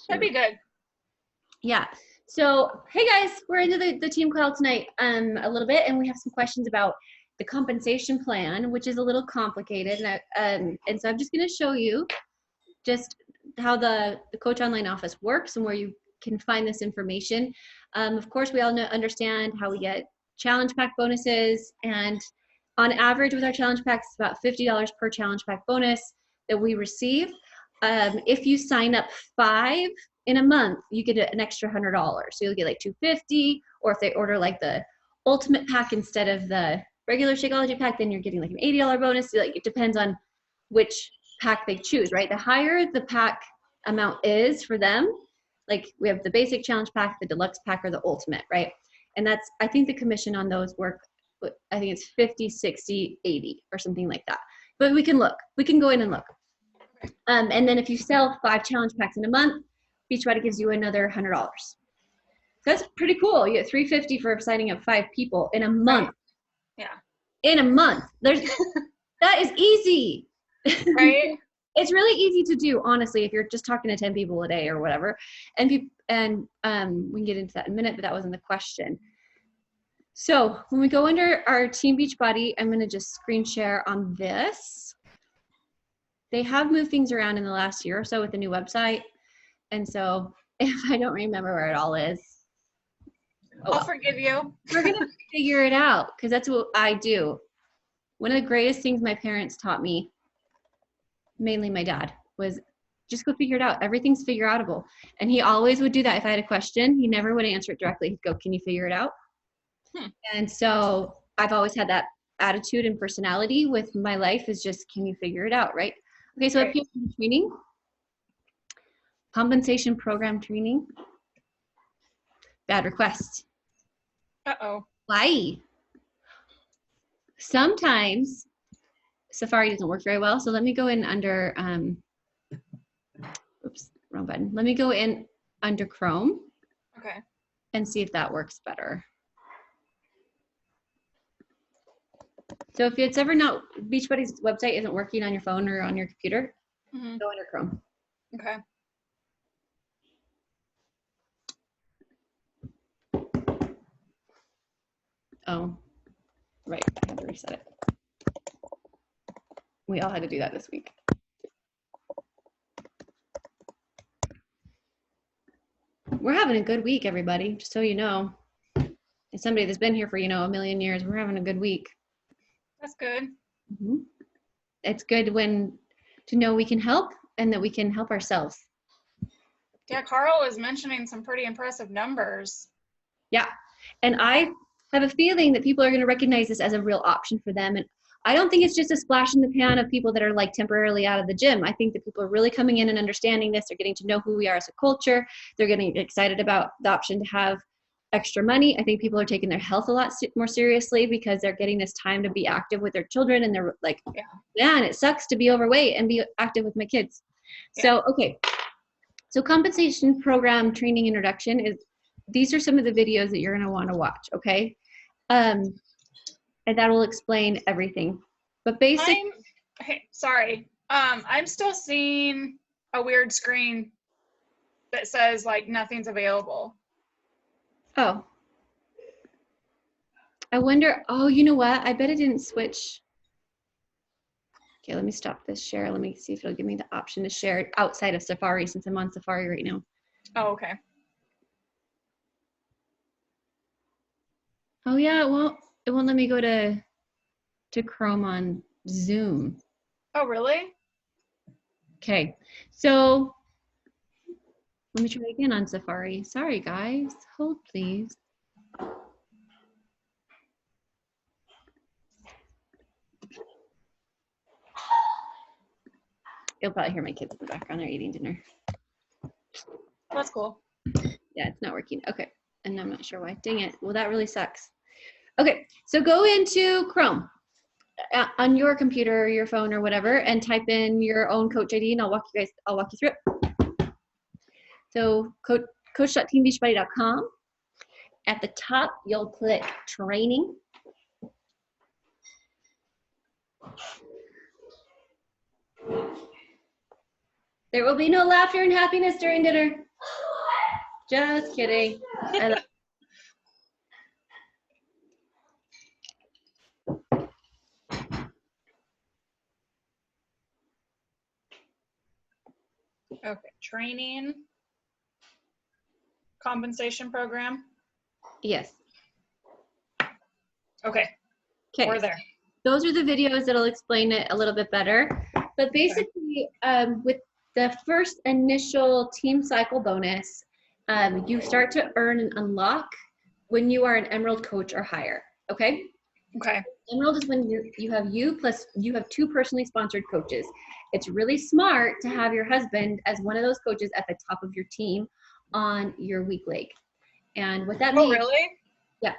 That'd be good. Yeah. So, hey guys, we're into the team call tonight a little bit, and we have some questions about the compensation plan, which is a little complicated. And so I'm just going to show you just how the Coach Online office works and where you can find this information. Of course, we all understand how we get challenge pack bonuses, and on average with our challenge packs, it's about $50 per challenge pack bonus that we receive. If you sign up 5 in a month, you get an extra $100. So you'll get like $250, or if they order like the ultimate pack instead of the regular Shakeology pack, then you're getting like an $80 bonus. So like it depends on which pack they choose, right? The higher the pack amount is for them, like we have the basic challenge pack, the deluxe pack, or the ultimate, right? And that's, I think the commission on those work, I think it's 50, 60, 80 or something like that. But we can look, we can go in and look. And then if you sell 5 challenge packs in a month, Beachbody gives you another $100. That's pretty cool. You get $350 for signing up 5 people in a month. Yeah. In a month. There's that is easy. Right? It's really easy to do, honestly, if you're just talking to 10 people a day or whatever. And we can get into that in a minute, but that wasn't the question. So when we go under our Team Beachbody, I'm going to just screen share on this. They have moved things around in the last year or so with the new website. And so if I don't remember where it all is, I'll forgive you. We're going to figure it out, because that's what I do. One of the greatest things my parents taught me, mainly my dad, was just go figure it out. Everything's figure outable. And he always would do that. If I had a question, he never would answer it directly. He'd go, can you figure it out? And so I've always had that attitude and personality with my life, is just, can you figure it out, right? Okay, so up here in training, compensation program training, bad request. Uh-oh. Why? Sometimes Safari doesn't work very well, so let me go in under, oops, wrong button. Let me go in under Chrome. Okay. And see if that works better. So if it's ever not, Beachbody's website isn't working on your phone or on your computer, go under Chrome. Okay. Oh, right, I had to reset it. We all had to do that this week. We're having a good week, everybody, just so you know. As somebody that's been here for, a million years, we're having a good week. That's good. It's good to know we can help and that we can help ourselves. Yeah, Carl was mentioning some pretty impressive numbers. Yeah, and I have a feeling that people are going to recognize this as a real option for them. And I don't think it's just a splash in the pan of people that are like temporarily out of the gym. I think that people are really coming in and understanding this. They're getting to know who we are as a culture. They're getting excited about the option to have extra money. I think people are taking their health a lot more seriously, because they're getting this time to be active with their children, and they're like, man, it sucks to be overweight and be active with my kids. So, okay. So compensation program training introduction these are some of the videos that you're going to want to watch. Okay. And that will explain everything, but sorry. I'm still seeing a weird screen that says like nothing's available. Oh, I wonder, you know what? I bet it didn't switch. Okay, let me stop this share. Let me see if it'll give me the option to share it outside of Safari, since I'm on Safari right now. Oh, okay. Oh yeah, it won't let me go to Chrome on Zoom. Oh, really? Okay, so let me try again on Safari. Sorry guys, hold please. You'll probably hear my kids in the background. They're eating dinner. That's cool. Yeah, it's not working. Okay, and I'm not sure why. Dang it. Well, that really sucks. Okay, so go into Chrome on your computer or your phone or whatever, and type in your own Coach ID, and I'll walk you through it. So coach.teambeachbody.com. At the top, you'll click training. There will be no laughter and happiness during dinner. Just kidding. I love Okay, training, compensation program. Yes. Okay, Okay. we're there. Those are the videos that'll explain it a little bit better. But basically, with the first initial team cycle bonus, you start to earn and unlock when you are an Emerald coach or higher. Okay. Okay. Emerald is when you have two personally sponsored coaches. It's really smart to have your husband as one of those coaches at the top of your team on your weak leg. And what that means. Oh, really? Yeah.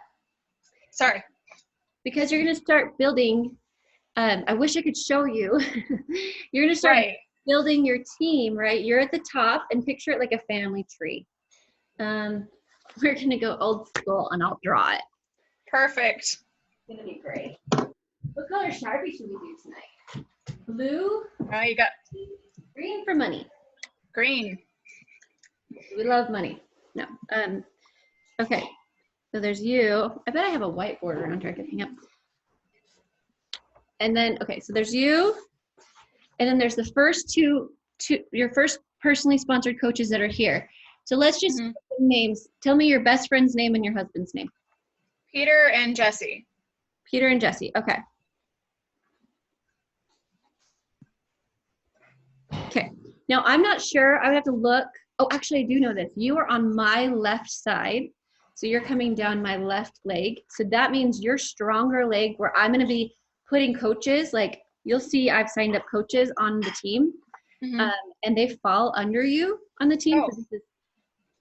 Sorry. Because you're going to start building. I wish I could show you. You're going to start building your team, right? You're at the top, and picture it like a family tree. We're going to go old school, and I'll draw it. Perfect. It's going to be great. What color Sharpie should we do tonight? Blue? You got Green for money. green. We love money. No. Okay. So there's you. I bet I have a whiteboard around here I could hang up. And then, okay, so there's you. And then there's the first your first personally sponsored coaches that are here. So let's just names. Tell me your best friend's name and your husband's name. Peter and Jesse. Peter and Jesse. Okay. Okay. Now I'm not sure. I would have to look. Oh, actually, I do know this. You are on my left side. So you're coming down my left leg. So that means your stronger leg, where I'm going to be putting coaches, like you'll see I've signed up coaches on the team, and they fall under you on the team. Oh. This is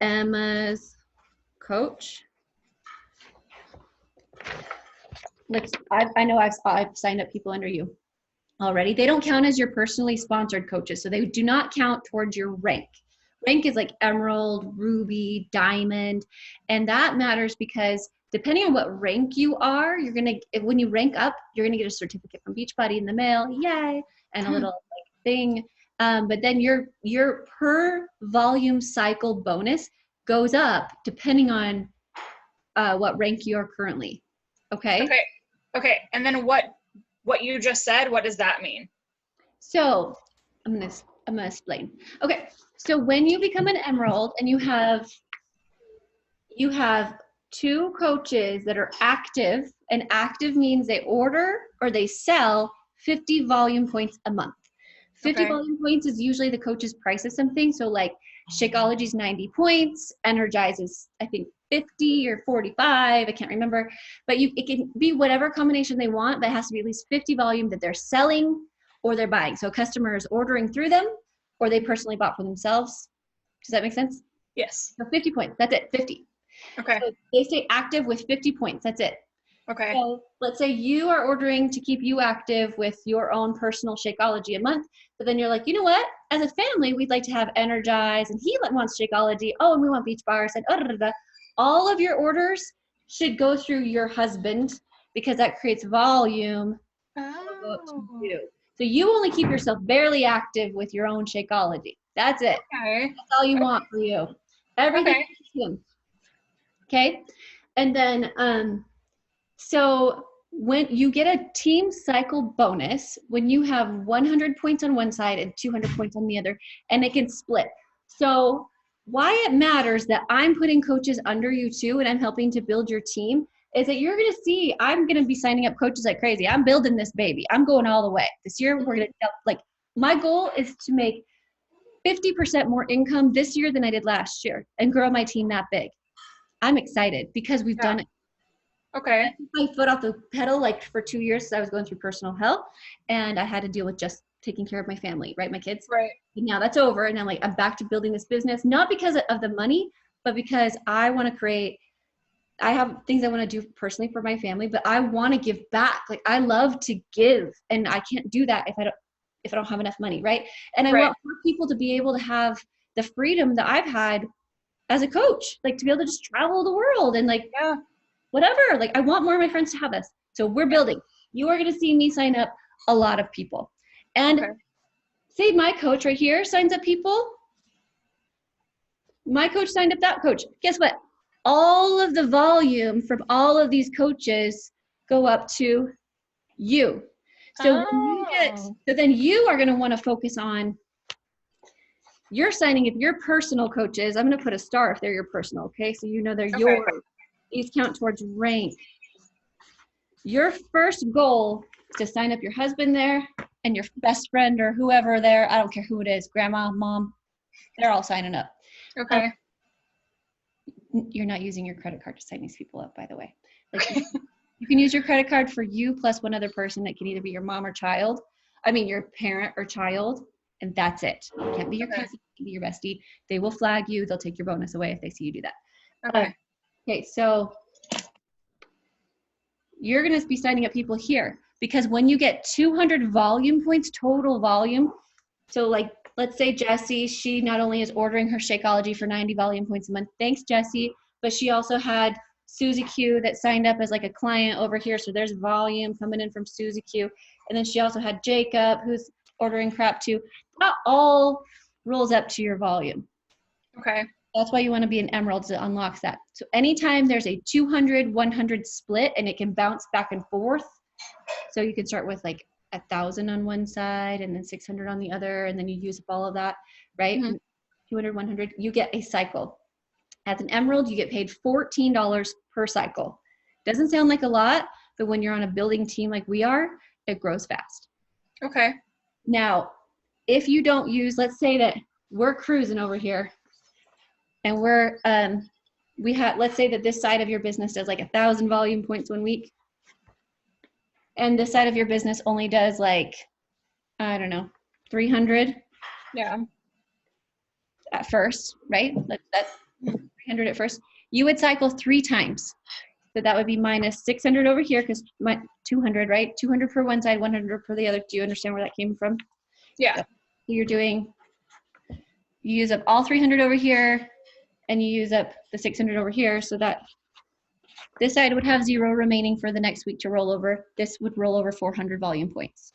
Emma's coach. Like I know I've signed up people under you already. They don't count as your personally sponsored coaches, so they do not count towards your rank. Rank is like emerald, ruby, diamond, and that matters because depending on what rank you are, when you rank up, you're gonna get a certificate from Beachbody in the mail, yay, and a little like thing. But then your per volume cycle bonus goes up depending on what rank you are currently. Okay. Okay. And then what you just said, what does that mean? So I'm gonna explain. Okay. So when you become an emerald and you have two coaches that are active, and active means they order or they sell 50 volume points a month. 50 volume points is usually the coach's price of something. So like Shakeology's 90 points, Energize is I think 50 or 45, I can't remember, but it can be whatever combination they want, but it has to be at least 50 volume that they're selling or they're buying. So a customer is ordering through them or they personally bought for themselves. Does that make sense? Yes. So 50 points, that's it, 50. Okay. So they stay active with 50 points, that's it. Okay. So let's say you are ordering to keep you active with your own personal Shakeology a month, but then you're like, you know what? As a family, we'd like to have Energize, and he wants Shakeology. Oh, and we want Beach Bars, and all of your orders should go through your husband because that creates volume. Oh. So you only keep yourself barely active with your own Shakeology. That's it. Okay. That's all you want for you. Everything is him. Okay. And then, so when you get a team cycle bonus, when you have 100 points on one side and 200 points on the other, and it can split. So why it matters that I'm putting coaches under you too, and I'm helping to build your team, is that you're going to see, I'm going to be signing up coaches like crazy. I'm building this baby. I'm going all the way. This year, we're going to, like, my goal is to make 50% more income this year than I did last year and grow my team that big. I'm excited because we've done it. Okay. I took my foot off the pedal like for 2 years because I was going through personal health and I had to deal with just taking care of my family, right? My kids. Right. And now that's over. And I'm back to building this business, not because of the money, but because I want to I have things I want to do personally for my family, but I want to give back. Like I love to give, and I can't do that if I don't have enough money, right? And I want more people to be able to have the freedom that I've had as a coach, like to be able to just travel the world and like whatever. Like I want more of my friends to have this. So we're building. You are going to see me sign up a lot of people. And say my coach right here signs up people. my coach signed up that coach. Guess what? All of the volume from all of these coaches go up to you. So so then you are going to want to focus on, you're signing up your personal coaches. I'm going to put a star if they're your personal, okay? So you know they're yours. These count towards rank. Your first goal is to sign up your husband there and your best friend or whoever there. I don't care who it is, grandma, mom, they're all signing up. Okay. You're not using your credit card to sign these people up, by the way. Like, you can use your credit card for you plus one other person that can either be your mom or child. I mean, your parent or child, and that's it. It can't be your cousin, it can be your bestie. They will flag you. They'll take your bonus away if they see you do that. Okay. Okay, so you're going to be signing up people here because when you get 200 volume points, total volume, so like, let's say Jessie, she not only is ordering her Shakeology for 90 volume points a month, thanks Jessie, but she also had Susie Q that signed up as like a client over here. So there's volume coming in from Susie Q. And then she also had Jacob who's ordering crap too. That all rolls up to your volume. Okay. That's why you want to be an Emerald, it unlocks that. So anytime there's a 200, 100 split and it can bounce back and forth. So you can start with like 1,000 on one side and then 600 on the other, and then you use up all of that, right? Mm-hmm. 200, 100, you get a cycle. As an Emerald, you get paid $14 per cycle. Doesn't sound like a lot, but when you're on a building team like we are, it grows fast. Okay. Now, if you don't use, let's say that we're cruising over here and we're, let's say that this side of your business does like 1,000 volume points 1 week. And this side of your business only does like, I don't know, 300. Yeah. At first, right? That's 300 at first. You would cycle 3 times. So that would be minus 600 over here because 200, right? 200 for one side, 100 for the other. Do you understand where that came from? Yeah. So you use up all 300 over here and you use up the 600 over here so that this side would have 0 remaining for the next week to roll over. This would roll over 400 volume points.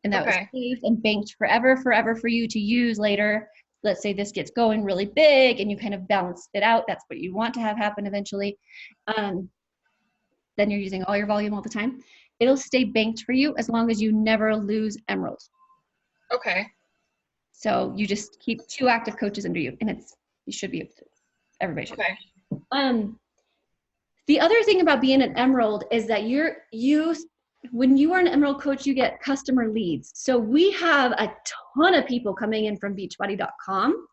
And that was saved and banked forever for you to use later. Let's say this gets going really big and you kind of balance it out. That's what you want to have happen eventually. Then you're using all your volume all the time. It'll stay banked for you as long as you never lose Emerald. Okay. So you just keep 2 active coaches under you, and you should be able to. Everybody should. Okay. The other thing about being an Emerald is that when you are an Emerald coach, you get customer leads. So we have a ton of people coming in from Beachbody.com.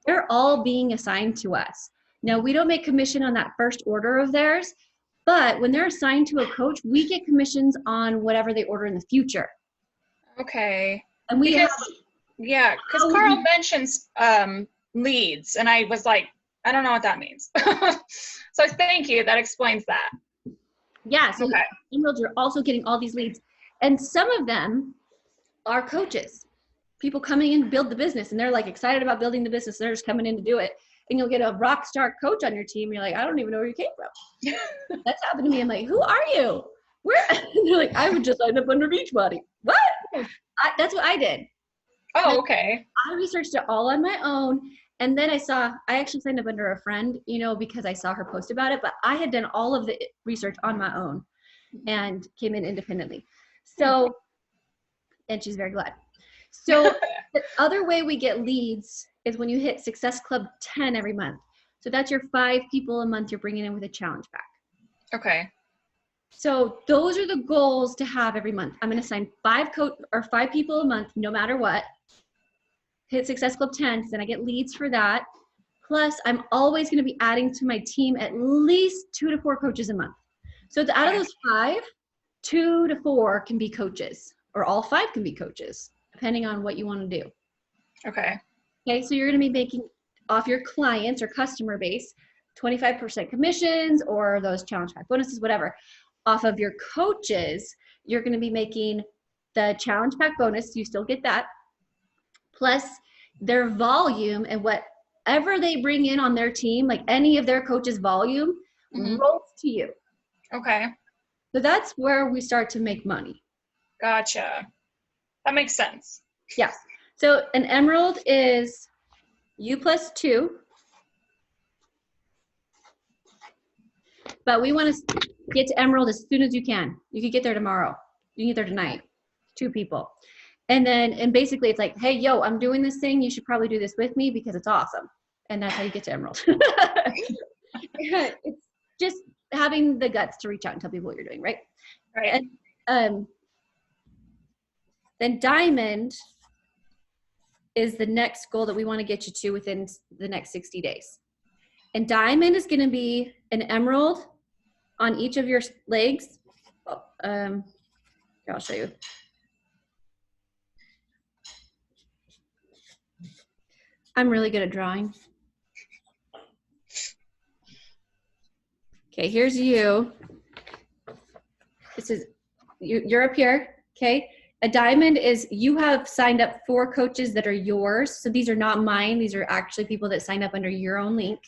They're all being assigned to us. Now, we don't make commission on that first order of theirs, but when they're assigned to a coach, we get commissions on whatever they order in the future. Okay. And because Carl mentions leads, and I was like, I don't know what that means. So thank you. That explains that. Yeah, so Emeralds are also getting all these leads. And some of them are coaches. People coming in to build the business, and they're like excited about building the business. They're just coming in to do it. And you'll get a rock star coach on your team. You're like, I don't even know where you came from. That's happened to me. I'm like, who are you? Where? And they're like, I would just sign up under Beachbody. What? That's what I did. Oh, okay. I researched it all on my own. And then I actually signed up under a friend, because I saw her post about it, but I had done all of the research on my own and came in independently. So, and she's very glad. So the other way we get leads is when you hit Success Club 10 every month. So that's your 5 people a month you're bringing in with a challenge pack. Okay. So those are the goals to have every month. I'm going to sign 5 people a month, no matter what. Hit Success Club 10, then I get leads for that. Plus, I'm always going to be adding to my team at least 2 to 4 coaches a month. So out of those 5, 2 to 4 can be coaches, or all 5 can be coaches, depending on what you want to do. Okay. Okay, so you're going to be making off your clients or customer base 25% commissions or those challenge pack bonuses, whatever. Off of your coaches, you're going to be making the challenge pack bonus. You still get that. Plus their volume and whatever they bring in on their team, like any of their coaches' volume, rolls to you. Okay. So that's where we start to make money. Gotcha. That makes sense. Yes. So an Emerald is you plus 2 But we want to get to Emerald as soon as you can. You could get there tomorrow. You can get there tonight. 2 people. And basically it's like, hey, yo, I'm doing this thing. You should probably do this with me because it's awesome. And that's how you get to Emerald. It's just having the guts to reach out and tell people what you're doing, right? Right. And then Diamond is the next goal that we want to get you to within the next 60 days. And Diamond is going to be an emerald on each of your legs. Here, I'll show you. I'm really good at drawing. Okay, here's you. This is, you're up here, okay? A diamond is, you have signed up 4 coaches that are yours. So these are not mine. These are actually people that signed up under your own link.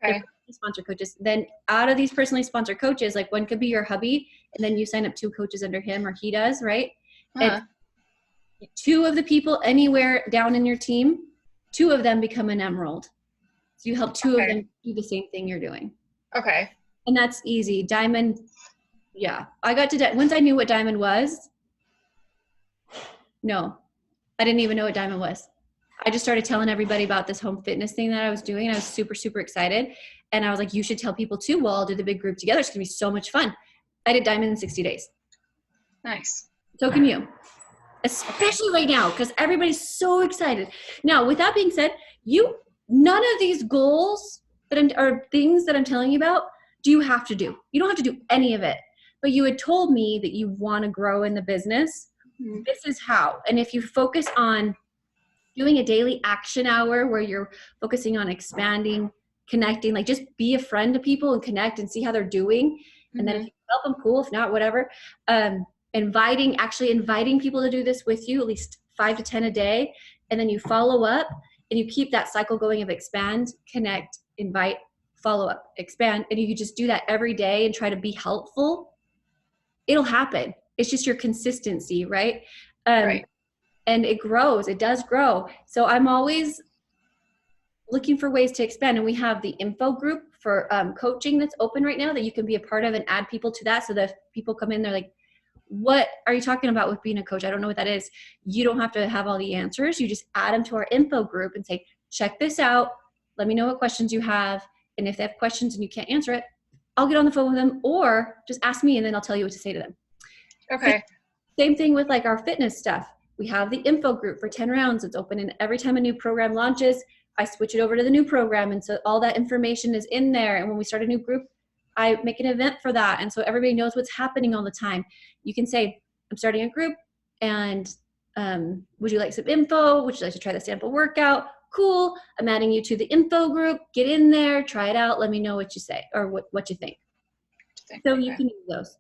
Okay. Sponsor coaches. Then out of these personally sponsored coaches, like one could be your hubby, and then you sign up 2 coaches under him, or he does, right? Uh-huh. And 2 of the people anywhere down in your team, 2 of them become an emerald. So you help 2 of them do the same thing you're doing. Okay. And that's easy. Diamond, yeah. I got to, once I knew what diamond was, no, I didn't even know what diamond was. I just started telling everybody about this home fitness thing that I was doing. And I was super, super excited. And I was like, you should tell people too. Well, I'll do the big group together. It's going to be so much fun. I did diamond in 60 days. Nice. So can you. Especially right now, because everybody's so excited. Now, with that being said, none of these goals are things that I'm telling you about, do you have to do. You don't have to do any of it. But you had told me that you want to grow in the business. Mm-hmm. This is how. And if you focus on doing a daily action hour where you're focusing on expanding, connecting, like just be a friend to people and connect and see how they're doing. Mm-hmm. And then if you help them, cool. If not, whatever. Inviting people to do this with you, at least 5 to 10 a day. And then you follow up and you keep that cycle going of expand, connect, invite, follow up, expand. And you can just do that every day and try to be helpful. It'll happen. It's just your consistency, right? Right. And it grows. It does grow. So I'm always looking for ways to expand. And we have the info group for coaching that's open right now that you can be a part of and add people to that. So that if people come in, they're like, what are you talking about with being a coach? I don't know what that is. You don't have to have all the answers. You just add them to our info group and say, check this out. Let me know what questions you have. And if they have questions and you can't answer it, I'll get on the phone with them, or just ask me and then I'll tell you what to say to them. Okay. Same thing with like our fitness stuff. We have the info group for 10 rounds. It's open, and every time a new program launches, I switch it over to the new program. And so all that information is in there. And when we start a new group, I make an event for that. And so everybody knows what's happening all the time. You can say, I'm starting a group, and would you like some info? Would you like to try the sample workout? Cool. I'm adding you to the info group. Get in there, try it out. Let me know what you say, or what you think. So you can use those.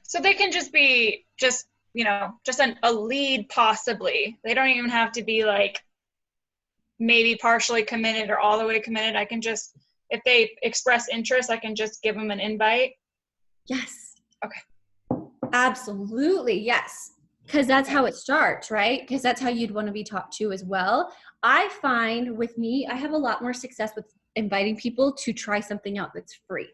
So they can just be just a lead possibly. They don't even have to be like maybe partially committed or all the way committed. I can just, if they express interest, I can just give them an invite. Yes. Okay. Absolutely. Yes. Because that's how it starts, right? Because that's how you'd want to be taught to as well. I find with me, I have a lot more success with inviting people to try something out that's free.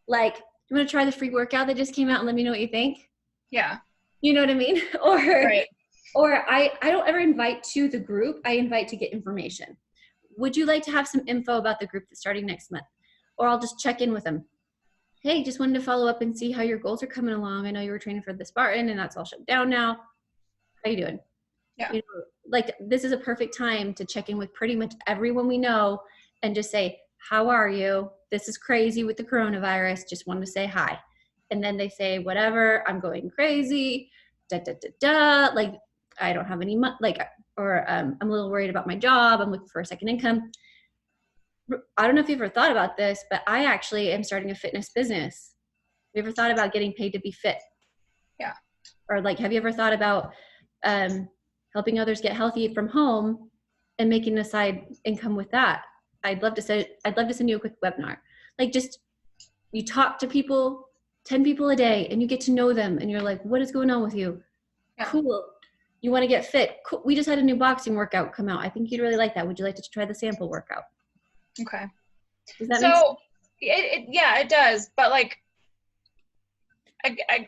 Like, you want to try the free workout that just came out and let me know what you think? Yeah. You know what I mean? Right. Or I don't ever invite to the group. I invite to get information. Would you like to have some info about the group that's starting next month? Or I'll just check in with them. Hey, just wanted to follow up and see how your goals are coming along. I know you were training for the Spartan and that's all shut down now. How you doing? Yeah. Like this is a perfect time to check in with pretty much everyone we know and just say, how are you? This is crazy with the coronavirus. Just wanted to say hi. And then they say, whatever, I'm going crazy, like I don't have any money, I'm a little worried about my job. I'm looking for a second income. I don't know if you've ever thought about this, but I actually am starting a fitness business. Have you ever thought about getting paid to be fit? Yeah. Or like, have you ever thought about helping others get healthy from home and making a side income with that? I'd love to send you a quick webinar. Like just, you talk to people, 10 people a day, and you get to know them and you're like, what is going on with you? Yeah. Cool. You want to get fit? Cool. We just had a new boxing workout come out. I think you'd really like that. Would you like to try the sample workout? Okay. Does that make sense? Yeah, it does. But like,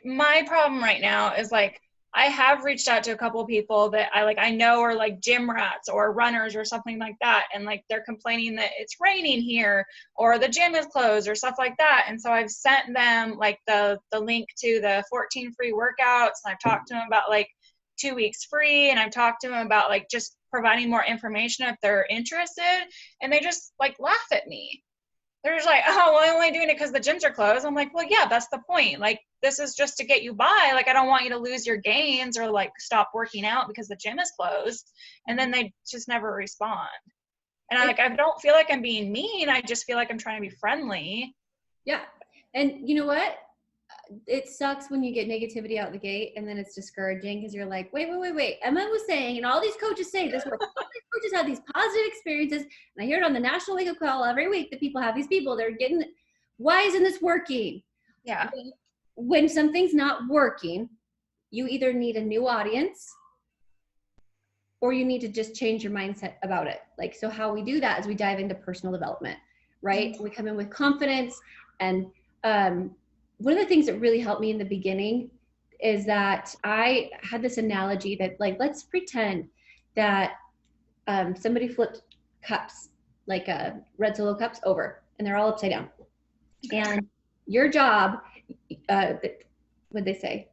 my problem right now is like, I have reached out to a couple of people that I know are like gym rats or runners or something like that, and like they're complaining that it's raining here or the gym is closed or stuff like that. And so I've sent them like the link to the 14 free workouts, and I've talked to them about like 2 weeks free, and I've talked to them about like just providing more information if they're interested, and they just like laugh at me. They're just like, oh, well, I'm only doing it because the gyms are closed. I'm like, well, yeah, that's the point. Like, this is just to get you by. Like, I don't want you to lose your gains or like stop working out because the gym is closed. And then they just never respond. And I don't feel like I'm being mean. I just feel like I'm trying to be friendly. Yeah. And you know what? It sucks when you get negativity out the gate, and then it's discouraging because you're like, wait. Emma was saying, and all these coaches say this, all these coaches have these positive experiences, and I hear it on the National Wake Up Call every week that people have these people, they're getting, why isn't this working? Yeah. When something's not working, you either need a new audience or you need to just change your mindset about it. Like, so how we do that is we dive into personal development, right? We come in with confidence. And one of the things that really helped me in the beginning is that I had this analogy that, like, let's pretend that somebody flipped cups, like red Solo cups over, and they're all upside down. And your job, what'd they say?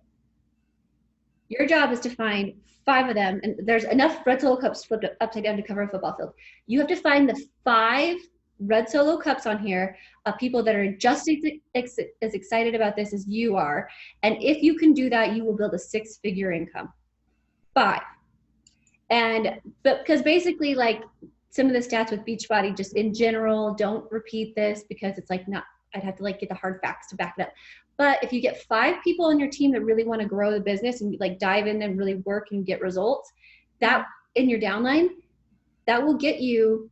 Your job is to find 5 of them, and there's enough red Solo cups flipped upside down to cover a football field. You have to find the 5 red Solo cups on here of people that are just as excited about this as you are. And if you can do that, you will build a 6-figure income. 5. But because basically, like, some of the stats with Beachbody, just in general, don't repeat this because it's like not, I'd have to like get the hard facts to back it up. But if you get 5 people on your team that really want to grow the business and like dive in and really work and get results, that in your downline, that will get you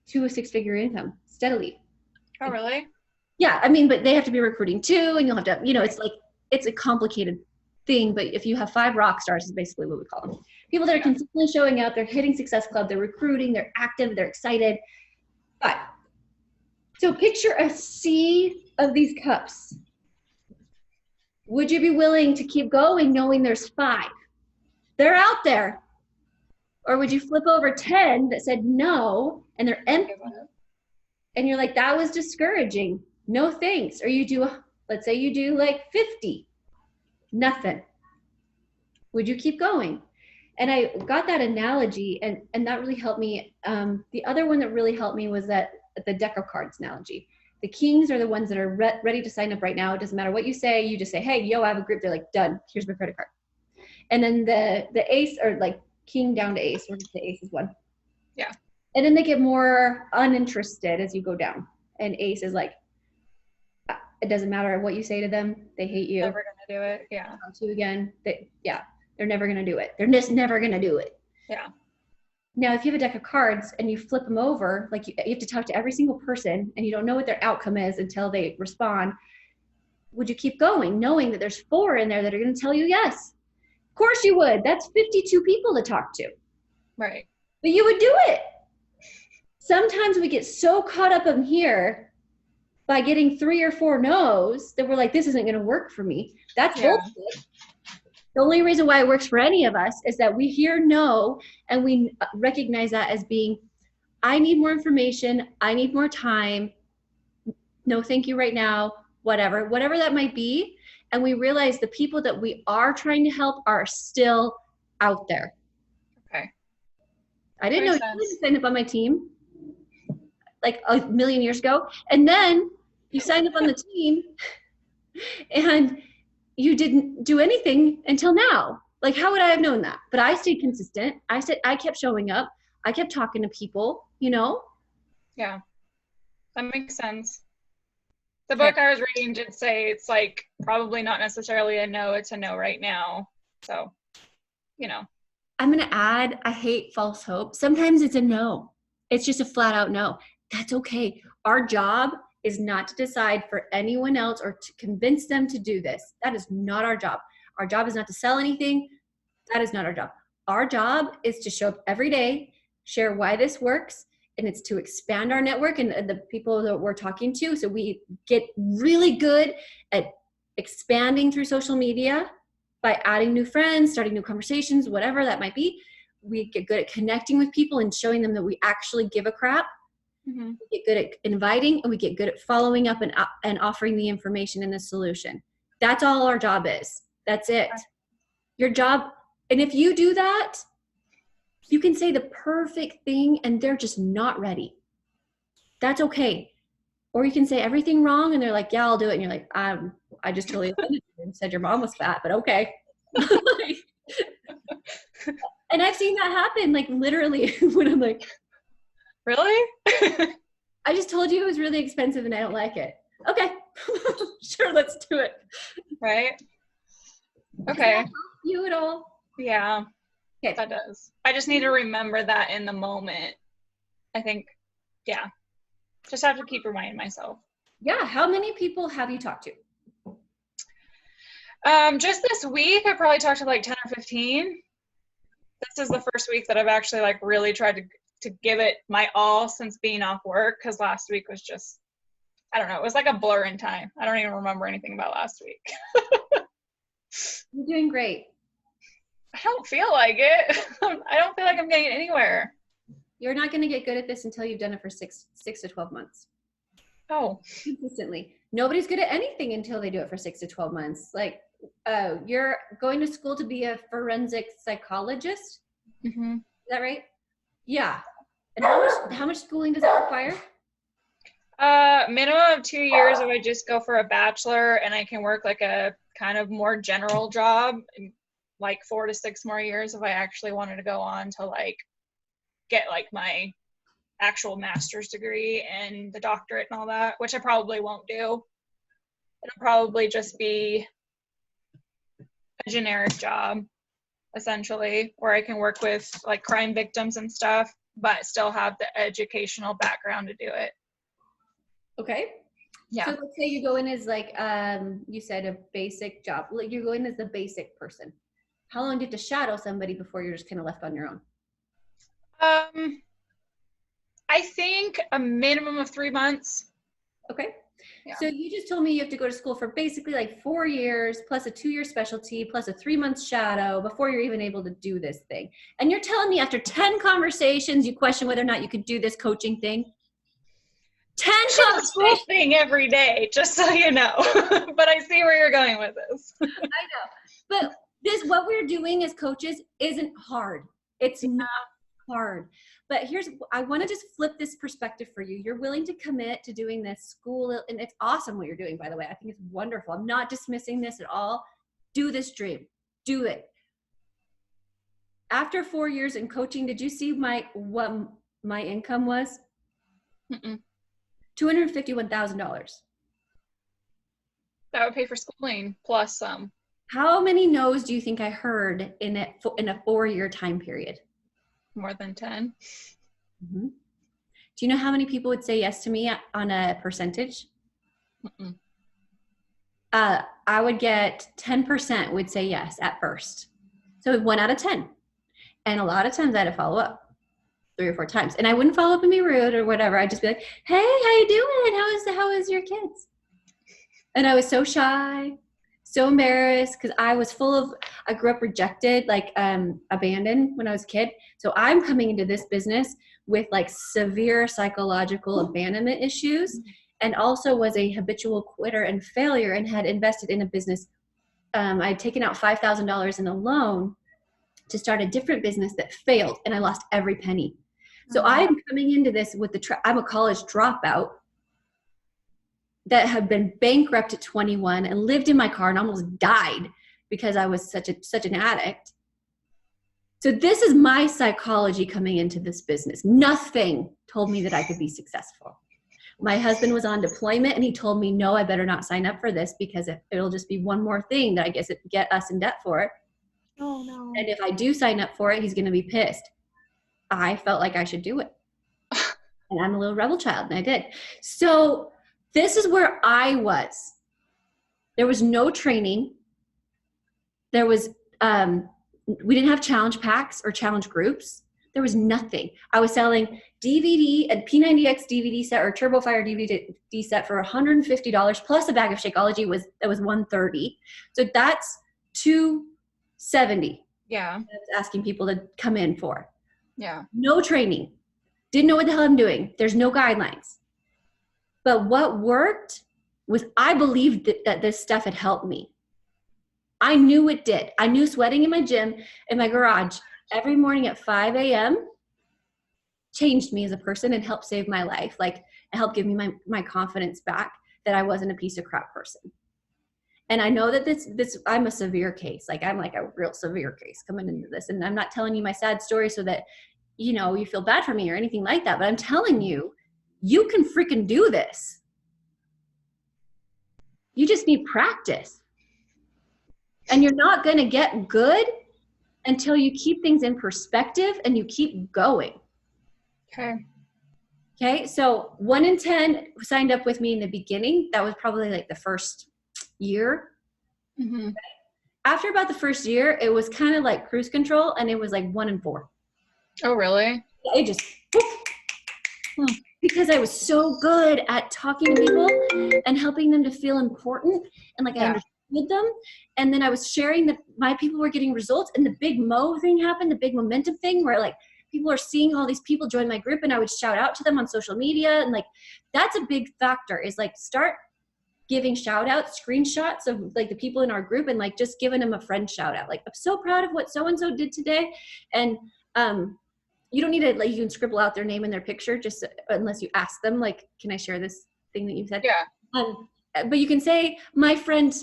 to a 6-figure income steadily. Oh, really? Yeah. I mean, but they have to be recruiting too, and you'll have to, you know, it's like, it's a complicated thing, but if you have 5 rock stars is basically what we call them. People that are consistently showing up, they're hitting Success Club, they're recruiting, they're active, they're excited. 5. So picture a sea of these cups. Would you be willing to keep going knowing there's 5? They're out there. Or would you flip over 10 that said no and they're empty? And you're like, that was discouraging. No thanks. Or you do, let's say you do like 50. Nothing. Would you keep going? And I got that analogy, and that really helped me. The other one that really helped me was that the deck of cards analogy. The kings are the ones that are ready to sign up right now. It doesn't matter what you say. You just say, hey, yo, I have a group. They're like, done. Here's my credit card. And then the ace, or like king down to ace, where the ace is 1. Yeah. And then they get more uninterested as you go down. And ace is like, it doesn't matter what you say to them. They hate you. Never gonna do it. Yeah. To again. They're never gonna do it. They're just never gonna do it. Yeah. Now, if you have a deck of cards and you flip them over, like you have to talk to every single person, and you don't know what their outcome is until they respond. Would you keep going, knowing that there's 4 in there that are going to tell you yes? Of course you would. That's 52 people to talk to. Right. But you would do it. Sometimes we get so caught up in here by getting 3 or 4 no's that we're like, this isn't going to work for me. That's bullshit. The only reason why it works for any of us is that we hear no, and we recognize that as being, I need more information, I need more time, no thank you right now, whatever that might be. And we realize the people that we are trying to help are still out there. Okay. I didn't know you signed up on my team like a million years ago. And then you signed up on the team and you didn't do anything until now. Like, how would I have known that? But I stayed consistent. I kept showing up. I kept talking to people, you know? Yeah, that makes sense. The book I was reading did say it's like probably not necessarily a no, it's a no right now. So, you know. I'm going to add, I hate false hope. Sometimes it's a no. It's just a flat out no. That's okay. Our job is not to decide for anyone else or to convince them to do this. That is not our job. Our job is not to sell anything. That is not our job. Our job is to show up every day, share why this works, and it's to expand our network and the people that we're talking to. So we get really good at expanding through social media by adding new friends, starting new conversations, whatever that might be. We get good at connecting with people and showing them that we actually give a crap. Mm-hmm. We get good at inviting, and we get good at following up and offering the information and the solution. That's all our job is. That's it. Your job. And if you do that, you can say the perfect thing and they're just not ready. That's okay. Or you can say everything wrong and they're like, yeah, I'll do it. And you're like, I just totally offended you and said your mom was fat, but okay. And I've seen that happen, like literally when I'm like, really? I just told you it was really expensive and I don't like it. Okay. Sure, let's do it. Right? Okay. Does that help you at all? Yeah. Okay. That does. I just need to remember that in the moment. I think, yeah. Just have to keep reminding myself. Yeah. How many people have you talked to? Just this week, I probably talked to like 10 or 15. This is the first week that I've actually like really tried to give it my all since being off work, because last week was just, I don't know, it was like a blur in time. I don't even remember anything about last week. You're doing great. I don't feel like it. I don't feel like I'm getting anywhere. You're not going to get good at this until you've done it for six to 12 months. Oh. Consistently. Nobody's good at anything until they do it for 6 to 12 months. Like, you're going to school to be a forensic psychologist. Mm-hmm. Is that right? Yeah. And how much schooling does that require? Minimum of 2 years if I just go for a bachelor, and I can work like a kind of more general job, like 4 to 6 more years if I actually wanted to go on to like get like my actual master's degree and the doctorate and all that, which I probably won't do. It'll probably just be a generic job, essentially, where I can work with like crime victims and stuff, but still have the educational background to do it. Okay. Yeah. So let's say you go in as like, you said a basic job. Like you go in as the basic person. How long do you have to shadow somebody before you're just kind of left on your own? I think a minimum of 3 months. Okay. Yeah. So you just told me you have to go to school for basically like 4 years plus a 2-year specialty plus a 3-month shadow before you're even able to do this thing. And you're telling me after 10 conversations, you question whether or not you could do this coaching thing? 10 conversations thing every day, just so you know. But I see where you're going with this. I know. But what we're doing as coaches isn't hard. It's not hard. But I want to just flip this perspective for you. You're willing to commit to doing this school, and it's awesome what you're doing, by the way. I think it's wonderful. I'm not dismissing this at all. Do this dream. Do it. After 4 years in coaching, did you see what my income was? Mm-mm. $251,000. That would pay for schooling plus some. How many no's do you think I heard in a 4-year time period? More than 10. Mm-hmm. Do you know how many people would say yes to me on a percentage? Mm-mm. I would get 10% would say yes at first. So 1 out of 10. And a lot of times I had to follow up 3 or 4 times. And I wouldn't follow up and be rude or whatever. I'd just be like, hey, how you doing? How is your kids? And I was so shy, so embarrassed, because I grew up rejected, like abandoned when I was a kid. So I'm coming into this business with like severe psychological abandonment issues, and also was a habitual quitter and failure, and had invested in a business. I'd taken out $5,000 in a loan to start a different business that failed, and I lost every penny. So I'm coming into this with I'm a college dropout that had been bankrupt at 21 and lived in my car and almost died because I was such an addict. So this is my psychology coming into this business. Nothing told me that I could be successful. My husband was on deployment and he told me, no, I better not sign up for this because it'll just be one more thing that I guess it get us in debt for it. Oh no. And if I do sign up for it, he's going to be pissed. I felt like I should do it. And I'm a little rebel child, and I did. So this is where I was. There was no training. There was, we didn't have challenge packs or challenge groups. There was nothing. I was selling DVD and P90X DVD set or TurboFire DVD set for $150 plus a bag of Shakeology was $130. So that's $270. Yeah. That's asking people to come in for. Yeah. No training. Didn't know what the hell I'm doing. There's no guidelines. But what worked was I believed that this stuff had helped me. I knew it did. I knew sweating in my gym, in my garage, every morning at 5 a.m. changed me as a person and helped save my life. Like, it helped give me my confidence back that I wasn't a piece of crap person. And I know that this I'm a severe case. Like, I'm like a real severe case coming into this. And I'm not telling you my sad story so that, you know, you feel bad for me or anything like that. But I'm telling you, you can freaking do this. You just need practice. And you're not going to get good until you keep things in perspective and you keep going. Okay. Okay. So 1 in 10 signed up with me in the beginning. That was probably like the first year. Mm-hmm. After about the first year, it was kind of like cruise control, and it was like 1 in 4. Oh, really? It just, because I was so good at talking to people and helping them to feel important and like I understood them. And then I was sharing that my people were getting results, and the big Mo thing happened, the big momentum thing where like people are seeing all these people join my group, and I would shout out to them on social media. And like, that's a big factor, is like start giving shout outs, screenshots of like the people in our group, and like just giving them a friend shout out. Like, I'm so proud of what so-and-so did today. And, you don't need to, like, you can scribble out their name and their picture, just unless you ask them, like, can I share this thing that you said? Yeah. But you can say, my friend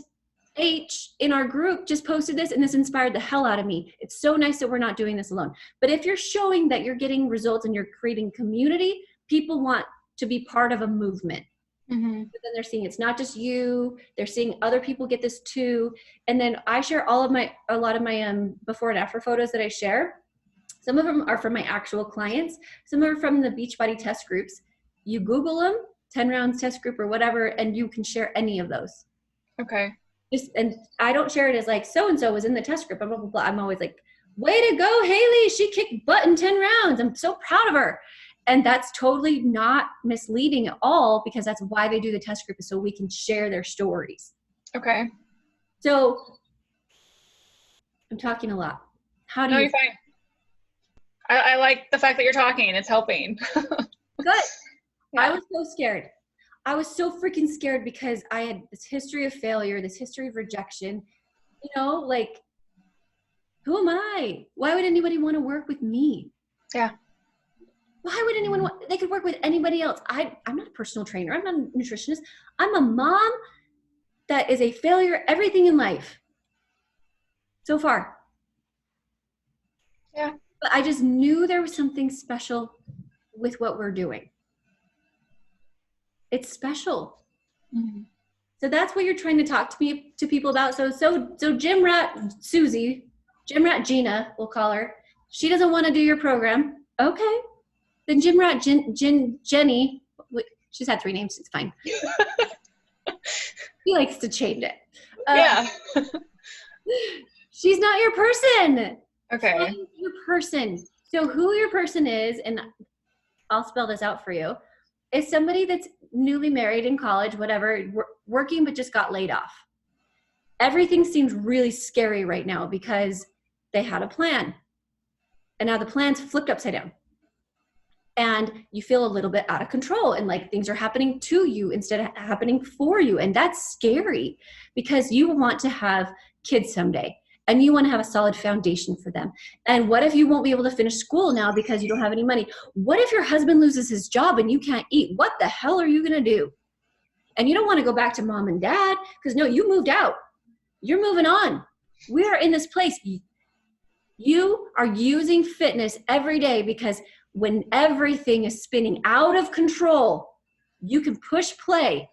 H in our group just posted this and this inspired the hell out of me. It's so nice that we're not doing this alone. But if you're showing that you're getting results and you're creating community, people want to be part of a movement. Mm-hmm. But then they're seeing it's not just you, they're seeing other people get this too. And then I share a lot of my before and after photos that I share. Some of them are from my actual clients. Some are from the Beachbody test groups. You Google them, 10 rounds test group or whatever, and you can share any of those. Okay. And I don't share it as like, so-and-so was in the test group, blah, blah, blah, blah. I'm always like, way to go, Haley. She kicked butt in 10 rounds. I'm so proud of her. And that's totally not misleading at all, because that's why they do the test group, is so we can share their stories. Okay. So I'm talking a lot. How do No, you? you're fine. I like the fact that you're talking. It's helping. Good. Yeah. I was so scared. I was so freaking scared because I had this history of failure, this history of rejection. You know, like, who am I? Why would anybody want to work with me? Yeah. Why would anyone want, they could work with anybody else. I'm not a personal trainer. I'm not a nutritionist. I'm a mom that is a failure, everything in life. So far. Yeah. But I just knew there was something special with what we're doing. It's special. Mm-hmm. So that's what you're trying to talk to people about. So Gym Rat Susie, Gym Rat Gina, we'll call her. She doesn't want to do your program. Okay. Then Gym Rat Jenny, she's had 3 names. It's fine. He likes to change it. Yeah. She's not your person. Okay. Find your person. So who your person is, and I'll spell this out for you, is somebody that's newly married in college, whatever, working but just got laid off. Everything seems really scary right now because they had a plan. And now the plan's flipped upside down. And you feel a little bit out of control, and like things are happening to you instead of happening for you. And that's scary because you want to have kids someday. And you want to have a solid foundation for them. And what if you won't be able to finish school now because you don't have any money? What if your husband loses his job and you can't eat? What the hell are you going to do? And you don't want to go back to mom and dad because, no, you moved out. You're moving on. We are in this place. You are using fitness every day because when everything is spinning out of control, you can push play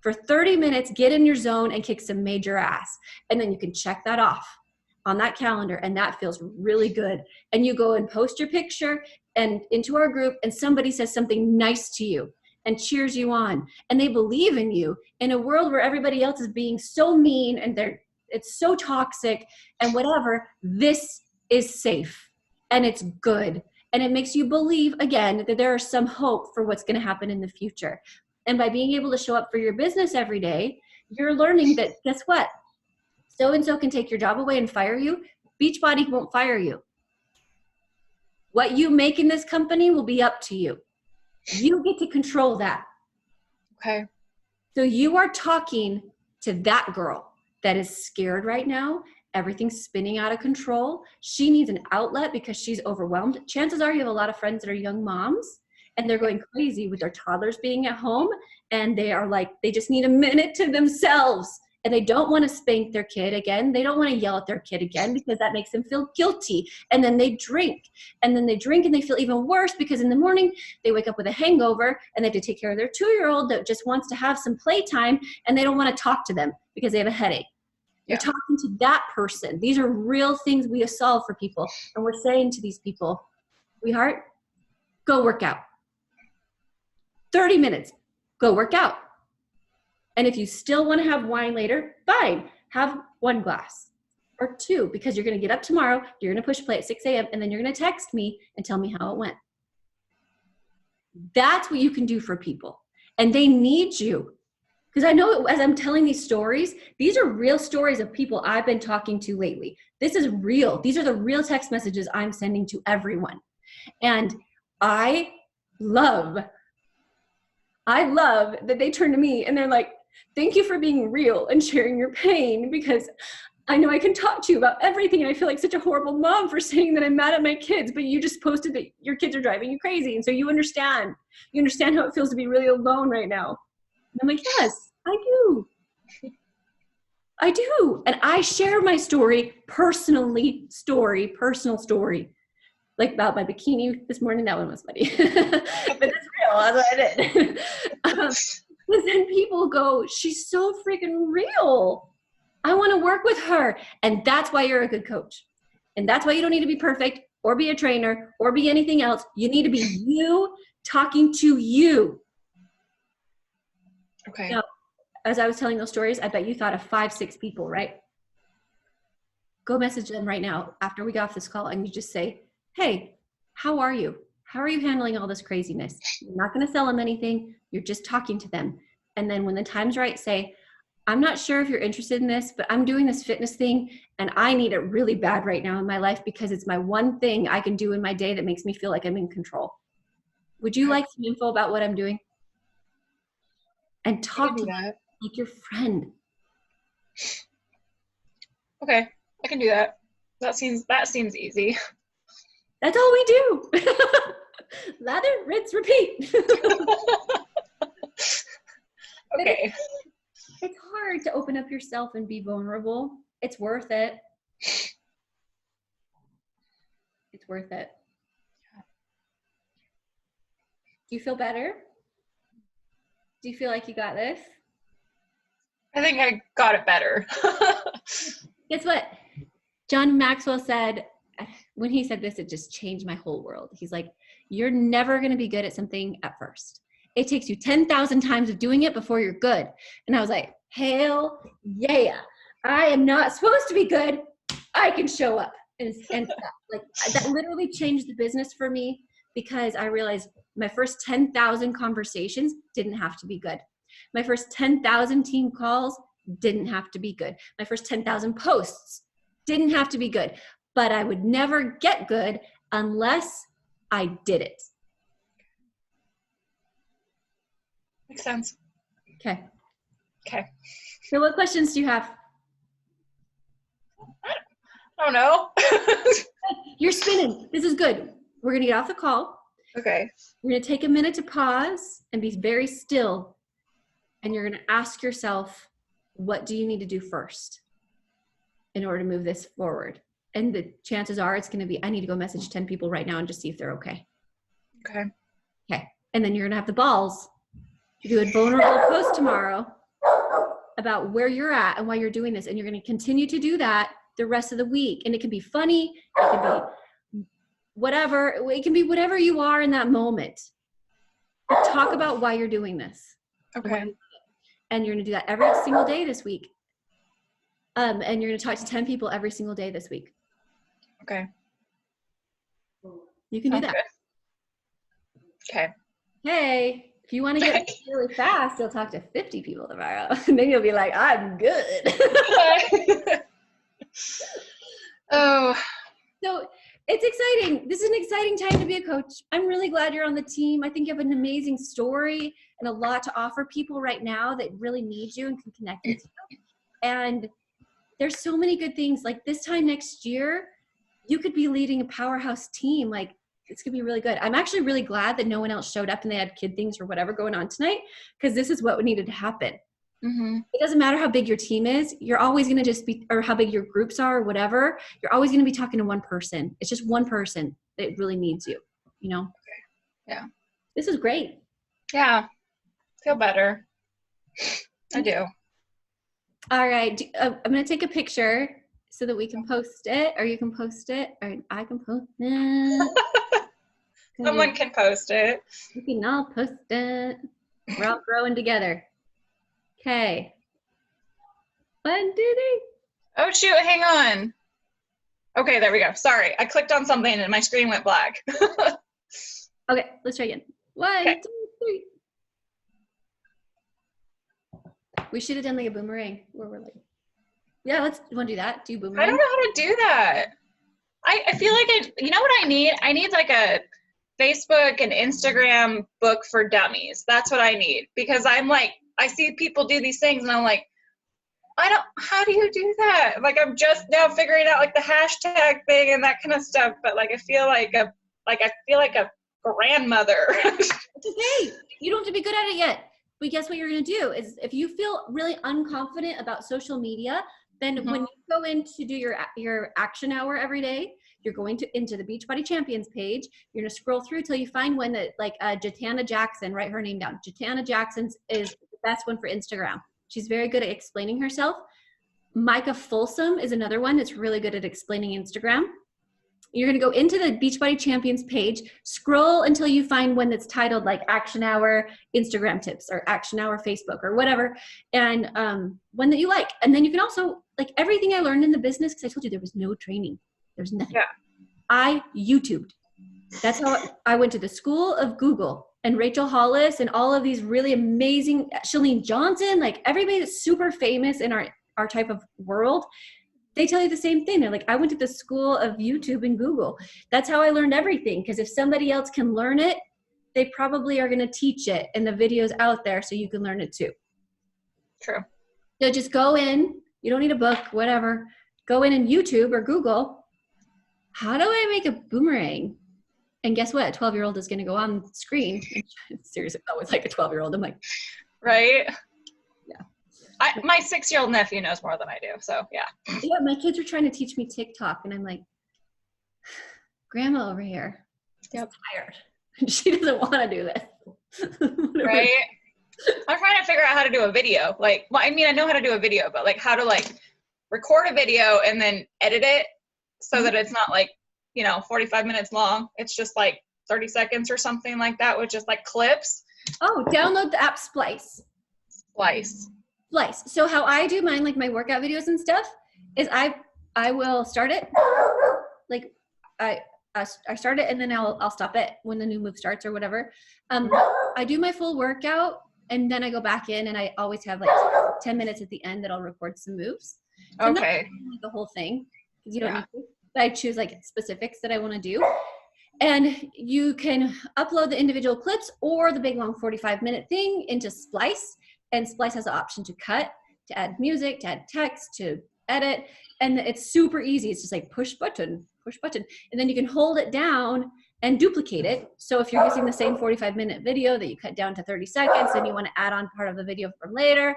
for 30 minutes, get in your zone, and kick some major ass. And then you can check that off on that calendar, and that feels really good. And you go and post your picture and into our group, and somebody says something nice to you and cheers you on, and they believe in you in a world where everybody else is being so mean and it's so toxic and whatever. This is safe and it's good, And it makes you believe, again, that there is some hope for what's going to happen in the future. And by being able to show up for your business every day, you're learning that, guess what? So-and-so can take your job away and fire you. Beachbody won't fire you. What you make in this company will be up to you. You get to control that. Okay. So you are talking to that girl that is scared right now. Everything's spinning out of control. She needs an outlet because she's overwhelmed. Chances are you have a lot of friends that are young moms and they're going crazy with their toddlers being at home, and they are like, they just need a minute to themselves, and they don't want to spank their kid again. They don't want to yell at their kid again because that makes them feel guilty. And then they drink, and then they drink and they feel even worse because in the morning they wake up with a hangover and they have to take care of their 2-year-old that just wants to have some playtime, and they don't want to talk to them because they have a headache. You're talking to that person. These are real things we solve for people. And we're saying to these people, sweetheart, go work out. 30 minutes, go work out. And if you still want to have wine later, fine. Have 1 glass or 2, because you're going to get up tomorrow, you're going to push play at 6 a.m., and then you're going to text me and tell me how it went. That's what you can do for people. And they need you. Because I know as I'm telling these stories, these are real stories of people I've been talking to lately. This is real. These are the real text messages I'm sending to everyone. And I love that they turn to me and they're like, thank you for being real and sharing your pain, because I know I can talk to you about everything. And I feel like such a horrible mom for saying that I'm mad at my kids, but you just posted that your kids are driving you crazy. And so you understand how it feels to be really alone right now. And I'm like, yes, I do. I do. And I share my personal story. Like about my bikini this morning, that one was funny. But it's real, that's what I did. But then people go, she's so freaking real. I want to work with her. And that's why you're a good coach. And that's why you don't need to be perfect or be a trainer or be anything else. You need to be you talking to you. Okay. Now, as I was telling those stories, I bet you thought of 5, 6 people, right? Go message them right now after we get off this call and you just say, hey, how are you? How are you handling all this craziness? You're not going to sell them anything. You're just talking to them. And then when the time's right, say, I'm not sure if you're interested in this, but I'm doing this fitness thing and I need it really bad right now in my life because it's my one thing I can do in my day that makes me feel like I'm in control. Would you like some info about what I'm doing? And talk to them like your friend. Okay, I can do that. That seems easy. That's all we do. Lather, rinse, repeat. Okay. It's hard to open up yourself and be vulnerable. It's worth it. It's worth it. Do you feel better? Do you feel like you got this? I think I got it better. Guess what? John Maxwell said, when he said this, it just changed my whole world. He's like, you're never going to be good at something at first. It takes you 10,000 times of doing it before you're good. And I was like, hell yeah. I am not supposed to be good. I can show up. And like that literally changed the business for me, because I realized my first 10,000 conversations didn't have to be good. My first 10,000 team calls didn't have to be good. My first 10,000 posts didn't have to be good. But I would never get good unless I did it. Makes sense. Okay. Okay. So what questions do you have? I don't know. You're spinning. This is good. We're going to get off the call. Okay. We're going to take a minute to pause and be very still. And you're going to ask yourself, what do you need to do first in order to move this forward? And the chances are it's going to be, I need to go message 10 people right now and just see if they're okay. Okay. Okay. And then you're going to have the balls to do a vulnerable post tomorrow about where you're at and why you're doing this. And you're going to continue to do that the rest of the week. And it can be funny. It can be whatever. It can be whatever you are in that moment. But talk about why you're doing this. Okay. And you're going to do that every single day this week. And you're going to talk to 10 people every single day this week. Okay. You can do that. Good. Okay. Hey, if you want to get really fast, you'll talk to 50 people tomorrow. And then you'll be like, I'm good. Oh. So it's exciting. This is an exciting time to be a coach. I'm really glad you're on the team. I think you have an amazing story and a lot to offer people right now that really need you and can connect with you. And there's so many good things. Like this time next year, you could be leading a powerhouse team. Like it's gonna be really good. I'm actually really glad that no one else showed up and they had kid things or whatever going on tonight, because this is what needed to happen. Mm-hmm. It doesn't matter how big your team is. You're always going to just be, or how big your groups are or whatever. You're always going to be talking to one person. It's just one person that really needs you, you know? Yeah. This is great. Yeah. Feel better. I do. All right. I'm going to take a picture so that we can post it, or you can post it, or I can post it. Someone can post it. We can all post it. We're all growing together. Okay. 1, 2, 3. Oh, shoot. Hang on. Okay, there we go. Sorry. I clicked on something and my screen went black. Okay, let's try again. 1, 2, 3. We should have done like a boomerang where we're like, yeah, you want to do that? Do boomerang? I don't know how to do that. I feel like you know what I need? I need like a Facebook and Instagram book for dummies. That's what I need, because I'm like, I see people do these things and I'm like, how do you do that? Like, I'm just now figuring out like the hashtag thing and that kind of stuff. But like, I feel like a grandmother. It's okay. You don't have to be good at it yet. But guess what you're going to do is, if you feel really unconfident about social media, then when you go in to do your action hour every day, you're going into the Beachbody Champions page. You're going to scroll through till you find one that like Jatana Jackson, write her name down. Jatana Jackson is the best one for Instagram. She's very good at explaining herself. Micah Folsom is another one that's really good at explaining Instagram. You're going to go into the Beachbody Champions page, scroll until you find one that's titled like Action Hour Instagram Tips or Action Hour Facebook or whatever, and one that you like. And then you can also, like everything I learned in the business, because I told you there was no training. There's nothing. Yeah. I YouTubed. That's how I went to the school of Google, and Rachel Hollis and all of these really amazing, Chalene Johnson, like everybody that's super famous in our type of world. They tell you the same thing. They're like, I went to the school of YouTube and Google. That's how I learned everything. Because if somebody else can learn it, they probably are going to teach it. And the video's out there so you can learn it too. True. So just go in. You don't need a book, whatever. Go in and YouTube or Google, how do I make a boomerang? And guess what? A 12-year-old is going to go on screen. Seriously, that was like a 12-year-old. I'm like, right? Yeah. My 6-year-old nephew knows more than I do, so yeah. Yeah, my kids are trying to teach me TikTok, and I'm like, Grandma over here is tired. She doesn't want to do this. Right? I'm trying to figure out how to do a video. Like, well, I mean, I know how to do a video, but like how to like record a video and then edit it so that it's not like, 45 minutes long. It's just like 30 seconds or something like that with just like clips. Oh, download the app Splice. Splice. So how I do mine, like my workout videos and stuff, is I will start it. Like I start it and then I'll stop it when the new move starts or whatever. I do my full workout and then I go back in, and I always have like 10 minutes at the end that I'll record some moves. So okay. I'm not the whole thing, because you don't need to. But I choose like specifics that I want to do. And you can upload the individual clips or the big long 45-minute thing into Splice. And Splice has the option to cut, to add music, to add text, to edit. And it's super easy. It's just like push button. And then you can hold it down and duplicate it. So if you're using the same 45-minute video that you cut down to 30 seconds and you want to add on part of the video from later,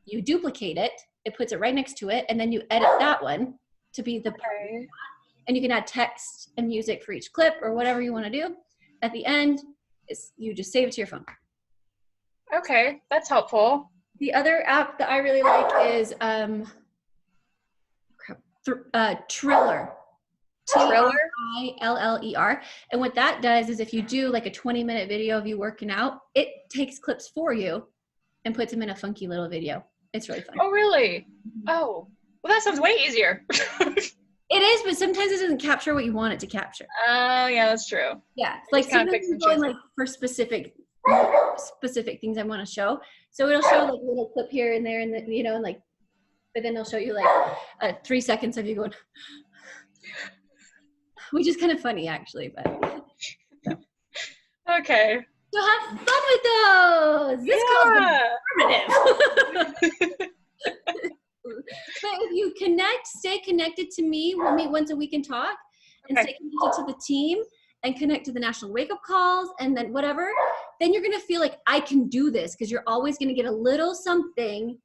you duplicate it. It puts it right next to it. And then you edit that one to be the part. And you can add text and music for each clip or whatever you want to do. At the end, you just save it to your phone. Okay, that's helpful. The other app that I really like is Triller. Triller. And what that does is, if you do like a 20-minute video of you working out, it takes clips for you and puts them in a funky little video. It's really fun. Oh, really? Oh, well, that sounds way easier. It is, but sometimes it doesn't capture what you want it to capture. Oh, yeah, that's true. Yeah, like Just kind of sometimes fix I'm and going choose. like for specific things I want to show. So it'll show like a little clip here and there, and and like, but then it'll show you like 3 seconds of you going, which is kind of funny actually. But Okay. so have fun with those. This calls informative. But if you stay connected to me. We'll meet once a week and talk, and Okay. stay connected to the team, and connect to the national wake up calls, and then whatever. Then you're gonna feel like I can do this because you're always gonna get a little something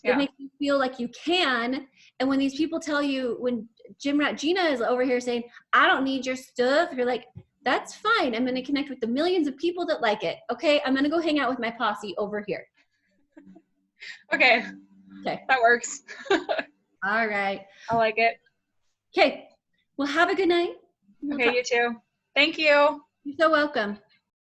that makes you feel like you can. And when these people tell you, when Gym Rat Gina is over here saying, I don't need your stuff, you're like, that's fine. I'm gonna connect with the millions of people that like it. Okay, I'm gonna go hang out with my posse over here. Okay. Okay. That works. All right. I like it. Okay. Well, have a good night. Okay, you too. Thank you. You're so welcome.